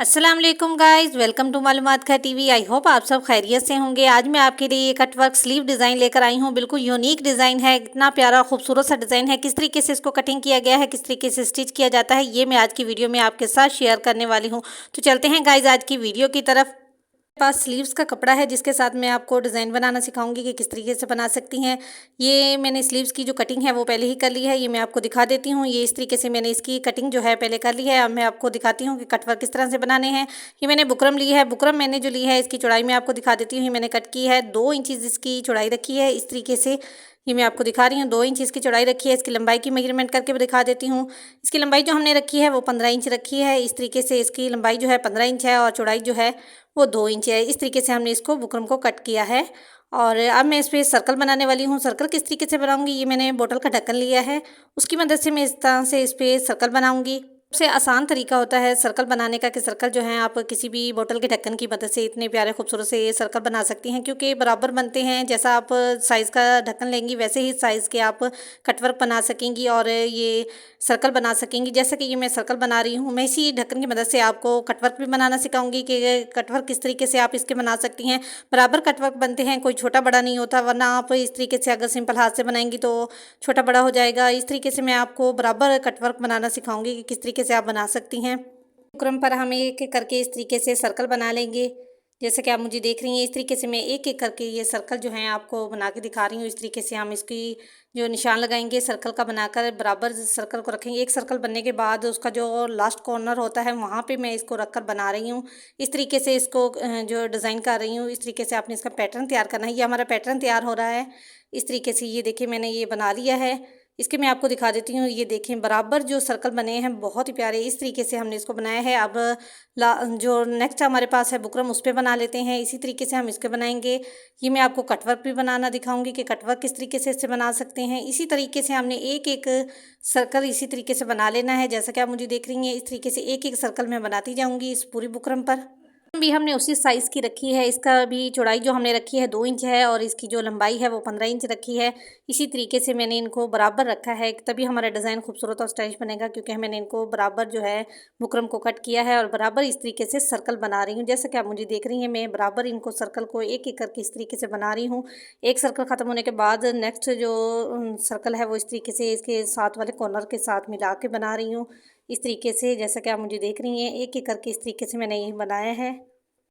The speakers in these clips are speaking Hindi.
अस्सलाम वालेकुम गाइस, वेलकम टू मालूमात खा टीवी। आई होप आप सब खैरियत से होंगे। आज मैं आपके लिए ये कट वर्क स्लीव डिज़ाइन लेकर आई हूँ। बिल्कुल यूनिक डिज़ाइन है, इतना प्यारा खूबसूरत सा डिज़ाइन है। किस तरीके से इसको कटिंग किया गया है, किस तरीके से स्टिच किया जाता है, ये मैं आज की वीडियो में आपके साथ शेयर करने वाली हूँ। तो चलते हैं गाइस आज की वीडियो की तरफ। पास स्लीव्स का कपड़ा है जिसके साथ मैं आपको डिज़ाइन बनाना सिखाऊंगी कि किस तरीके से बना सकती हैं। ये मैंने स्लीव्स की जो कटिंग है वो पहले ही कर ली है, ये मैं आपको दिखा देती हूँ। ये इस तरीके से मैंने इसकी कटिंग जो है पहले कर ली है। अब मैं आपको दिखाती हूँ कि कटवर्क किस तरह से बनाने हैं। ये मैंने बुकरम ली है। बुकरम मैंने जो ली है इसकी चौड़ाई मैं आपको दिखा देती हूँ। ये मैंने कट की है, 2 इंचज़ इसकी चौड़ाई रखी है। इस तरीके से ये मैं आपको दिखा रही हूँ, 2 इंच इसकी चौड़ाई रखी है। इसकी लंबाई की मेजरमेंट करके भी दिखा देती हूँ। इसकी लंबाई जो हमने रखी है वो 15 इंच रखी है। इस तरीके से इसकी लंबाई जो है 15 इंच है और चौड़ाई जो है वो 2 इंच है। इस तरीके से हमने इसको बुकरम को कट किया है। और अब मैं इस पे सर्कल बनाने वाली हूँ। सर्कल किस तरीके से बनाऊंगी, ये मैंने बोतल का ढक्कन लिया है, उसकी मदद से मैं इस तरह से इस पे सर्कल बनाऊंगी। सबसे आसान तरीका होता है सर्कल बनाने का कि सर्कल जो है आप किसी भी बोतल के ढक्कन की मदद से इतने प्यारे खूबसूरत से ये सर्कल बना सकती हैं, क्योंकि बराबर बनते हैं। जैसा आप साइज़ का ढक्कन लेंगी वैसे ही साइज़ के आप कटवर्क बना सकेंगी और ये सर्कल बना सकेंगी। जैसा कि ये मैं सर्कल बना रही हूँ, मैं इसी ढक्कन की मदद से आपको कटवर्क भी बनाना सिखाऊंगी कि कटवर्क किस तरीके से आप इसके बना सकती हैं। बराबर कटवर्क बनते हैं, कोई छोटा बड़ा नहीं होता, वरना आप इस तरीके से अगर सिंपल हाथ से बनाएंगी तो छोटा बड़ा हो जाएगा। इस तरीके से मैं आपको बराबर कटवर्क बनाना सिखाऊंगी कि किस तरीके से आप बना सकती हैं। क्रम पर हम एक एक करके इस तरीके से सर्कल बना लेंगे। जैसे कि आप मुझे देख रही हैं, इस तरीके से मैं एक एक करके ये सर्कल जो है आपको बना के दिखा रही हूँ। इस तरीके से हम इसकी जो निशान लगाएंगे सर्कल का बनाकर बराबर सर्कल को रखेंगे। एक सर्कल बनने के बाद उसका जो लास्ट कॉर्नर होता है वहाँ पे मैं इसको रखकर बना रही हूँ। इस तरीके से इसको जो डिज़ाइन कर रही हूँ, इस तरीके से आपने इसका पैटर्न तैयार करना है। ये हमारा पैटर्न तैयार हो रहा है। इस तरीके से ये देखिए मैंने ये बना लिया है। इसके मैं आपको दिखा देती हूँ। ये देखें बराबर जो सर्कल बने हैं बहुत ही प्यारे, इस तरीके से हमने इसको बनाया है। अब जो नेक्स्ट हमारे पास है बुकरम, उस पर बना लेते हैं। इसी तरीके से हम इसके बनाएंगे। ये मैं आपको कटवर्क भी बनाना दिखाऊंगी कि कटवर्क किस तरीके से इससे बना सकते हैं। इसी तरीके से हमने एक एक सर्कल इसी तरीके से बना लेना है। जैसा कि आप मुझे देख रही हैं, इस तरीके से एक एक सर्कल मैं बनाती जाऊँगी इस पूरी बुकरम पर। भी हमने उसी साइज़ की रखी है। इसका भी चौड़ाई जो हमने रखी है 2 इंच है और इसकी जो लंबाई है वो 15 इंच रखी है। इसी तरीके से मैंने इनको बराबर रखा है, तभी हमारा डिज़ाइन खूबसूरत और स्टाइलिश बनेगा, क्योंकि मैंने इनको बराबर जो है बुकरम को कट किया है और बराबर इस तरीके से सर्कल बना रही हूँ। जैसा कि आप मुझे देख रही हैं, मैं बराबर इनको सर्कल को एक एक करके इस तरीके से बना रही हूँ। एक सर्कल ख़त्म होने के बाद नेक्स्ट जो सर्कल है वो इस तरीके से इसके साथ वाले कॉर्नर के साथ मिला के बना रही हूँ। इस तरीके से जैसा कि आप मुझे देख रही हैं, एक एक करके इस तरीके से मैंने ये बनाया है।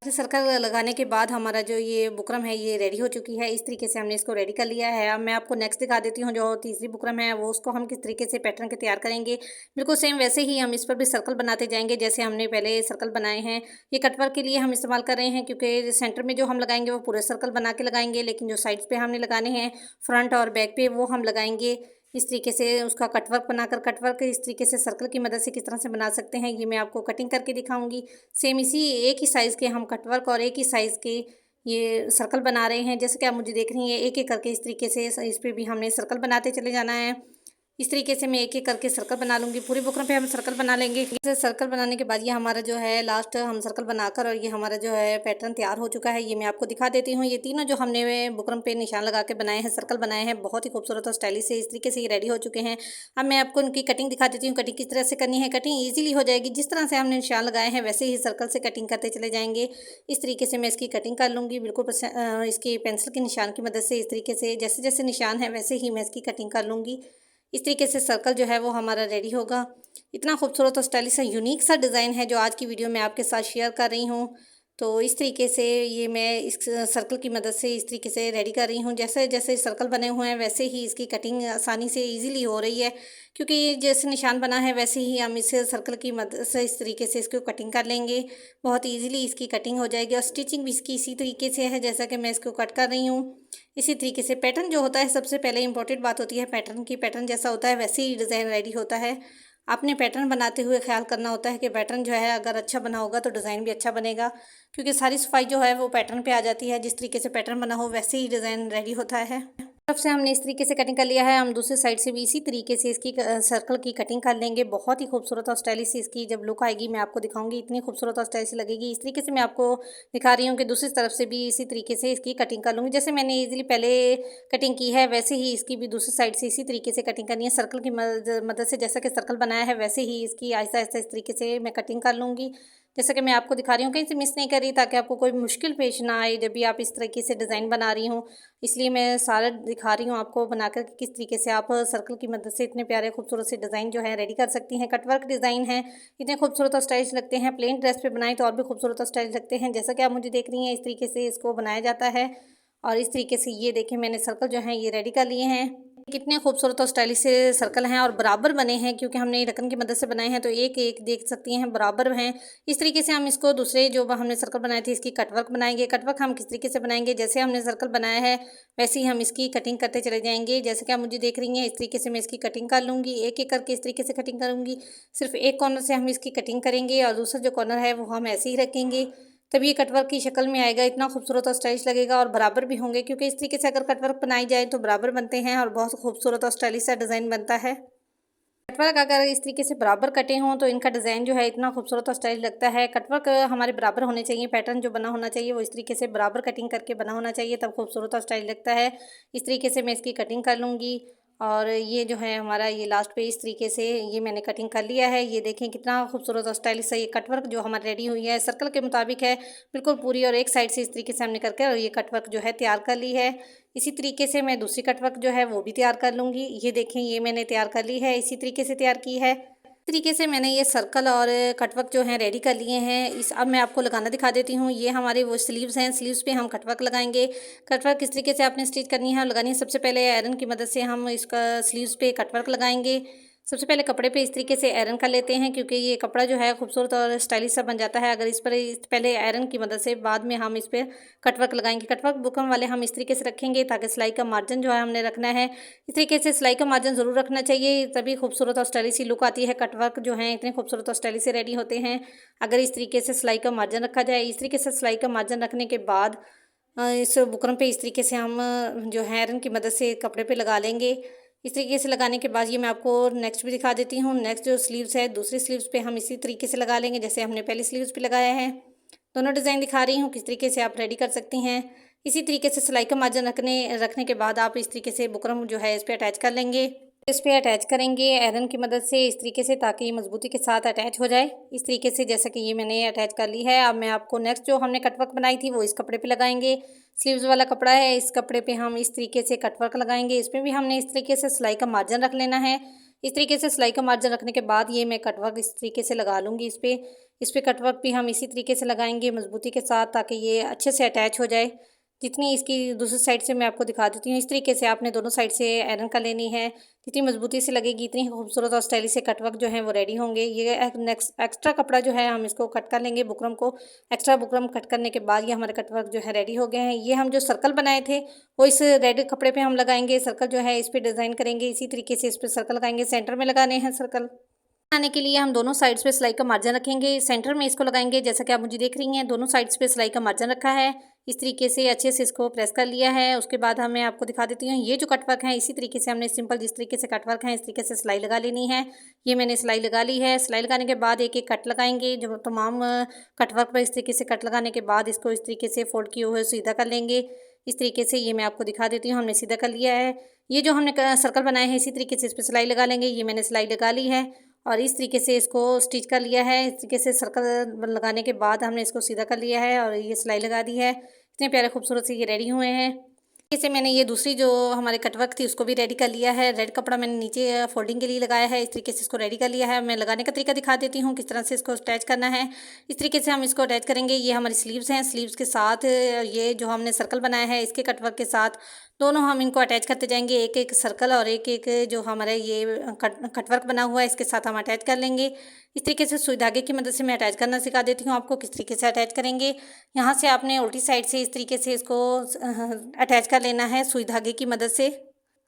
सर्कल लगाने के बाद हमारा जो ये बुकरम है ये रेडी हो चुकी है। इस तरीके से हमने इसको रेडी कर लिया है। अब मैं आपको नेक्स्ट दिखा देती हूँ, जो तीसरी बुकरम है वो उसको हम किस तरीके से पैटर्न के तैयार करेंगे। बिल्कुल सेम वैसे ही हम इस पर भी सर्कल बनाते जाएंगे जैसे हमने पहले सर्कल बनाए हैं। ये कटवर्क के लिए हम इस्तेमाल कर रहे हैं, क्योंकि सेंटर में जो हम लगाएंगे वो पूरे सर्कल बना के लगाएंगे, लेकिन जो साइड्स पे हमने लगाने हैं फ्रंट और बैक पे वो हम लगाएंगे इस तरीके से उसका कटवर्क बनाकर। कटवर्क इस तरीके से सर्कल की मदद से किस तरह से बना सकते हैं ये मैं आपको कटिंग करके दिखाऊंगी। सेम इसी एक ही साइज़ के हम कटवर्क और एक ही साइज़ के ये सर्कल बना रहे हैं। जैसे कि आप मुझे देख रही हैं, एक एक करके इस तरीके से इस पर भी हमने सर्कल बनाते चले जाना है। इस तरीके से मैं एक एक करके सर्कल बना लूँगी। पूरी बुकरम पे हम सर्कल बना लेंगे। जैसे सर्कल बनाने के बाद ये हमारा जो है लास्ट हम सर्कल बनाकर और ये हमारा जो है पैटर्न तैयार हो चुका है। ये मैं आपको दिखा देती हूँ। ये तीनों जो हमने बुकरम पे निशान लगा के बनाए हैं, सर्कल बनाए हैं, बहुत ही खूबसूरत और स्टाइलिश है। इस तरीके से ये रेडी हो चुके हैं। अब मैं आपको उनकी कटिंग दिखा देती हूँ। कटिंग किस तरह से करनी है। कटिंग ईजिली हो जाएगी। जिस तरह से हमने निशान लगाए हैं वैसे ही सर्कल से कटिंग करते चले जाएंगे। इस तरीके से मैं इसकी कटिंग कर लूँगी बिल्कुल इसकी पेंसिल के निशान की मदद से। इस तरीके से जैसे जैसे निशान है वैसे ही मैं इसकी कटिंग कर लूँगी। इस तरीके से सर्कल जो है वो हमारा रेडी होगा। इतना खूबसूरत और स्टाइलिश सा यूनिक सा डिज़ाइन है जो आज की वीडियो में आपके साथ शेयर कर रही हूँ। तो इस तरीके से ये मैं इस सर्कल की मदद से इस तरीके से रेडी कर रही हूँ। जैसे जैसे सर्कल बने हुए हैं वैसे ही इसकी कटिंग आसानी से इजीली हो रही है, क्योंकि ये जैसे निशान बना है वैसे ही हम इस सर्कल की मदद से इस तरीके से इसको कटिंग कर लेंगे। बहुत इजीली इसकी कटिंग हो जाएगी और स्टिचिंग भी इसकी इसी तरीके से है जैसा कि मैं इसको कट कर रही हूँ। इसी तरीके से पैटर्न जो होता है, सबसे पहले इंपॉर्टेंट बात होती है पैटर्न की। पैटर्न जैसा होता है वैसे ही डिज़ाइन रेडी होता है। आपने पैटर्न बनाते हुए ख्याल करना होता है कि पैटर्न जो है अगर अच्छा बना होगा तो डिज़ाइन भी अच्छा बनेगा, क्योंकि सारी सफाई जो है वो पैटर्न पे आ जाती है। जिस तरीके से पैटर्न बना हो वैसे ही डिज़ाइन रेडी होता है। तरफ से हमने इस तरीके से कटिंग कर लिया है। हम दूसरी साइड से भी इसी तरीके से इसकी सर्कल की कटिंग कर लेंगे। बहुत ही खूबसूरत और स्टाइलिश इसकी जब लुक आएगी मैं आपको दिखाऊंगी, इतनी खूबसूरत और स्टाइलिश लगेगी। इस तरीके से मैं आपको दिखा रही हूँ कि दूसरी तरफ से भी इसी तरीके से इसकी कटिंग कर लूँगी। जैसे मैंने ईजिली पहले कटिंग की है वैसे ही इसकी भी दूसरी साइड से इसी तरीके से कटिंग करनी है। सर्कल की मदद से जैसा कि सर्कल बनाया है वैसे ही इसकी आहिस्ता आहिस्ता इस तरीके से मैं कटिंग कर लूँगी। जैसा कि मैं आपको दिखा रही हूँ, कहीं से मिस नहीं कर रही ताकि आपको कोई मुश्किल पेश ना आए जब भी आप इस तरीके से डिज़ाइन बना रही हूँ। इसलिए मैं सारा दिखा रही हूँ आपको बनाकर कि किस तरीके से आप सर्कल की मदद से इतने प्यारे खूबसूरत से डिज़ाइन जो है रेडी कर सकती हैं। कटवर्क डिज़ाइन है, इतने खूबसूरत और स्टाइलिश लगते हैं। प्लेन ड्रेस पे बनाएं तो और भी खूबसूरत और स्टाइलिश लगते हैं। जैसा कि आप मुझे देख रही हैं, इस तरीके से इसको बनाया जाता है। और इस तरीके से ये देखें, मैंने सर्कल जो हैं ये रेडी कर लिए हैं। कितने खूबसूरत और स्टाइलिश से सर्कल हैं और बराबर बने हैं, क्योंकि हमने ढक्कन की मदद से बनाए हैं तो एक एक देख सकती हैं बराबर हैं। इस तरीके से हम इसको दूसरे जो हमने सर्कल बनाए थे इसकी कटवर्क बनाएंगे। कटवर्क हम किस तरीके से बनाएंगे, जैसे हमने सर्कल बनाया है वैसे ही हम इसकी कटिंग करते चले जाएंगे। जैसे कि आप मुझे देख रही हैं, इस तरीके से मैं इसकी कटिंग कर लूँगी, एक एक करके इस तरीके से कटिंग करूँगी। सिर्फ एक कॉर्नर से हम इसकी कटिंग करेंगे और दूसरा जो कॉर्नर है वो हम ऐसे ही रखेंगे, तब ये कटवर्क की शक्ल में आएगा। इतना खूबसूरत और स्टाइलिश लगेगा और बराबर भी होंगे, क्योंकि इस तरीके से अगर कटवर्क बनाई जाए तो बराबर बनते हैं और बहुत खूबसूरत और स्टाइलिश सा डिज़ाइन बनता है। कटवर्क अगर इस तरीके से बराबर कटे हों तो इनका डिज़ाइन जो है इतना खूबसूरत और स्टाइलिश लगता है। कटवर्क हमारे बराबर होने चाहिए, पैटर्न जो बना होना चाहिए वो इस तरीके से बराबर कटिंग करके बना होना चाहिए, तब खूबसूरत और स्टाइलिश लगता है। इस तरीके से मैं इसकी कटिंग कर लूँगी। और ये जो है हमारा ये लास्ट पे इस तरीके से ये मैंने कटिंग कर लिया है। ये देखें कितना खूबसूरत और स्टाइलिश है ये कटवर्क जो हमारी रेडी हुई है, सर्कल के मुताबिक है बिल्कुल पूरी, और एक साइड से इस तरीके से हमने करके और ये कटवर्क जो है तैयार कर ली है। इसी तरीके से मैं दूसरी कटवर्क जो है वो भी तैयार कर लूँगी। ये देखें, ये मैंने तैयार कर ली है, इसी तरीके से तैयार की है। इस तरीके से मैंने ये सर्कल और कटवर्क जो हैं रेडी कर लिए हैं। इस अब मैं आपको लगाना दिखा देती हूँ। ये हमारे वो स्लीव्स हैं, स्लीव्स पे हम कटवर्क लगाएंगे। कटवर्क किस तरीके से आपने स्टिच करनी है और लगानी है, सबसे पहले आयरन की मदद से हम इसका स्लीव्स पे कटवर्क लगाएंगे। सबसे पहले कपड़े पे इस तरीके से आयरन कर लेते हैं, क्योंकि ये कपड़ा जो है खूबसूरत और स्टाइलिश सा बन जाता है अगर इस पर पहले आयरन की मदद से बाद में हम इस पर कटवर्क लगाएंगे। कटवर्क बुकरम वाले हम इस तरीके से रखेंगे ताकि सिलाई का मार्जिन जो है हमने रखना है। इस तरीके से सिलाई का मार्जिन ज़रूर रखना चाहिए, तभी खूबसूरत और स्टाइलिश सी लुक आती है। कटवर्क जो है इतने खूबसूरत और स्टाइलिश से रेडी होते हैं अगर इस तरीके से सिलाई का मार्जिन रखा जाए। इस तरीके से सिलाई का मार्जिन रखने के बाद इस बुकरम पे इस तरीके से हम जो है आयरन की मदद से कपड़े पे लगा लेंगे। इस तरीके से लगाने के बाद ये मैं आपको नेक्स्ट भी दिखा देती हूँ। नेक्स्ट जो स्लीव्स है, दूसरी स्लीव्स पे हम इसी तरीके से लगा लेंगे जैसे हमने पहली स्लीव्स पे लगाया है। दोनों डिज़ाइन दिखा रही हूँ किस तरीके से आप रेडी कर सकती हैं। इसी तरीके से सिलाई का मार्जिन रखने के बाद आप इस तरीके से बुकरम जो है इस पर अटैच कर लेंगे। इस पे अटैच करेंगे आयरन की मदद से इस तरीके से, ताकि ये मजबूती के साथ अटैच हो जाए। इस तरीके से जैसा कि ये मैंने अटैच कर ली है। अब मैं आपको नेक्स्ट जो हमने कटवर्क बनाई थी वो इस कपड़े पे लगाएंगे। स्लीव्स वाला कपड़ा है, इस कपड़े पे हम इस तरीके से कटवर्क लगाएंगे। इसमें भी हमने इस तरीके से सिलाई का मार्जिन रख लेना है। इस तरीके से सिलाई का मार्जिन रखने के बाद ये मैं कटवर्क इस तरीके से लगा लूँगी इस पे कटवर्क भी हम इसी तरीके से लगाएंगे मजबूती के साथ, ताकि ये अच्छे से अटैच हो जाए। जितनी इसकी दूसरी साइड से मैं आपको दिखा देती हूँ, इस तरीके से आपने दोनों साइड से आयरन कर लेनी है। जितनी मजबूती से लगेगी इतनी खूबसूरत और स्टाइलिश से कटवर्क जो है वो रेडी होंगे। ये नेक्स्ट एक्स्ट्रा कपड़ा जो है हम इसको कट कर लेंगे, बुकरम को। एक्स्ट्रा बुकरम कट करने के बाद ये हमारे कटवर्क जो है रेडी हो गए हैं। ये हम जो सर्कल बनाए थे वो इस रेड कपड़े पे हम लगाएंगे। सर्कल जो है इस पर डिज़ाइन करेंगे, इसी तरीके से इस पर सर्कल लगाएंगे। सेंटर में लगाने हैं सर्कल। लगाने के लिए हम दोनों साइड्स पे सिलाई का मार्जिन रखेंगे, सेंटर में इसको लगाएंगे। जैसा कि आप मुझे देख रही हैं, दोनों साइड्स पे सिलाई का मार्जिन रखा है। इस तरीके से अच्छे से इसको प्रेस कर लिया है। उसके बाद मैं आपको दिखा देती हूँ, ये जो कटवर्क है इसी तरीके से हमने सिंपल जिस तरीके से कटवर्क है इस तरीके से सिलाई लगा लेनी है। ये मैंने सिलाई लगा ली है। सिलाई लगाने के बाद एक एक कट लगाएंगे। जो तमाम कटवर्क पर इस तरीके से कट लगाने के बाद इसको इस तरीके से फोल्ड किए हुए सीधा कर लेंगे। इस तरीके से ये मैं आपको दिखा देती हूँ, हमने सीधा कर लिया है। ये जो हमने सर्कल बनाए हैं इसी तरीके से इस पर सिलाई लगा लेंगे। ये मैंने सिलाई लगा ली है और इस तरीके से इसको स्टिच कर लिया है। इस तरीके से सर्कल लगाने के बाद हमने इसको सीधा कर लिया है और ये सिलाई लगा दी है। इतने प्यारे खूबसूरत से ये रेडी हुए हैं। इसे मैंने ये दूसरी जो हमारे कटवर्क थी उसको भी रेडी कर लिया है। रेड कपड़ा मैंने नीचे फोल्डिंग के लिए लगाया है। इस तरीके से इसको रेडी कर लिया है। मैं लगाने का तरीका दिखा देती हूँ किस तरह से इसको अटैच करना है। इस तरीके से हम इसको अटैच करेंगे। ये हमारी स्लीव्स हैं, स्लीव्स के साथ ये जो हमने सर्कल बनाया है इसके कटवर्क के साथ दोनों हम इनको अटैच करते जाएंगे। एक एक सर्कल और एक एक जो हमारा ये कटवर्क बना हुआ है इसके साथ हम अटैच कर लेंगे। इस तरीके से सुई धागे की मदद से मैं अटैच करना सिखा देती हूँ आपको किस तरीके से अटैच करेंगे। यहाँ से आपने उल्टी साइड से इस तरीके से इसको अटैच कर लेना है सुई धागे की मदद से।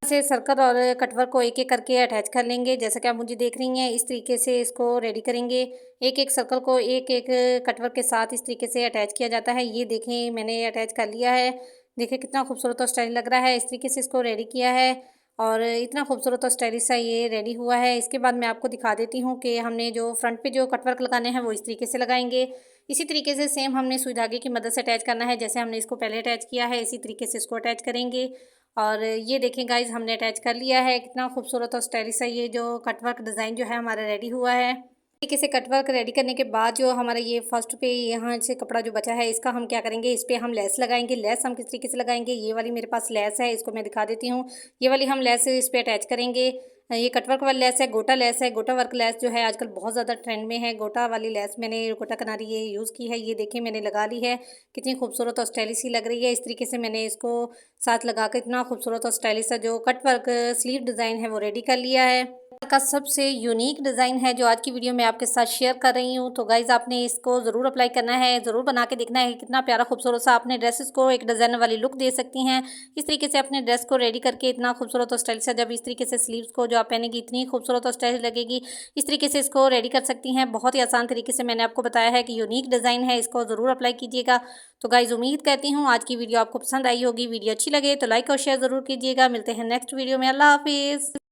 से सर्कल और कटवर्क को एक एक करके अटैच कर लेंगे। जैसा कि आप मुझे देख रही हैं, इस तरीके से इसको रेडी करेंगे। एक एक सर्कल को एक एक कटवर्क के साथ इस तरीके से अटैच किया जाता है। ये देखें मैंने अटैच कर लिया है। देखिए कितना खूबसूरत और स्टाइल लग रहा है। इस तरीके से इसको रेडी किया है और इतना खूबसूरत और स्टाइलिश सा ये रेडी हुआ है। इसके बाद मैं आपको दिखा देती हूँ कि हमने जो फ्रंट पे जो कटवर्क लगाने हैं वो इस तरीके से लगाएंगे। इसी तरीके से सेम हमने सुई धागे की मदद से अटैच करना है। जैसे हमने इसको पहले अटैच किया है इसी तरीके से इसको अटैच करेंगे। और ये देखें गाइज हमने अटैच कर लिया है। कितना खूबसूरत और स्टाइलिश है ये जो कटवर्क डिज़ाइन जो है हमारा रेडी हुआ है। तरीके से कटवर्क रेडी करने के बाद जो हमारा ये फर्स्ट पे यहाँ से कपड़ा जो बचा है इसका हम क्या करेंगे, इस पे हम लेस लगाएंगे। लेस हम किस तरीके से लगाएंगे, ये वाली मेरे पास लेस है, इसको मैं दिखा देती हूँ। ये वाली हम लेस इस पे अटैच करेंगे। ये कटवर्क वाली लेस है, गोटा लेस है। गोटा वर्क लेस जो है आजकल बहुत ज़्यादा ट्रेंड में है। गोटा वाली लेस मैंने गोटा किनारी ये यूज़ की है। ये देखिए मैंने लगा ली है, कितनी खूबसूरत और स्टाइलिश ही लग रही है। इस तरीके से मैंने इसको साथ लगा कर इतना खूबसूरत और स्टाइलिश सा जो कटवर्क स्लीव डिज़ाइन है वो रेडी कर लिया है। का सबसे यूनिक डिज़ाइन है जो आज की वीडियो में आपके साथ शेयर कर रही हूँ। तो गाइज़ आपने इसको ज़रूर अप्लाई करना है, ज़रूर बना के देखना है कितना प्यारा खूबसूरत सा अपने ड्रेसेस को एक डिज़ाइनर वाली लुक दे सकती हैं। इस तरीके से अपने ड्रेस को रेडी करके इतना खूबसूरत और स्टाइलिश सा, जब इस तरीके से स्लीव्स को जो आप पहनेगी इतनी खूबसूरत और स्टाइलिश लगेगी। इस तरीके से इसको रेडी कर सकती हैं। बहुत ही आसान तरीके से मैंने आपको बताया है कि यूनिक डिज़ाइन है, इसको ज़रूर अप्लाई कीजिएगा। तो गाइज़ उम्मीद करती हूँ आज की वीडियो आपको पसंद आई होगी। वीडियो अच्छी लगे तो लाइक और शेयर ज़रूर कीजिएगा। मिलते हैं नेक्स्ट वीडियो में। अल्लाह हाफिज़।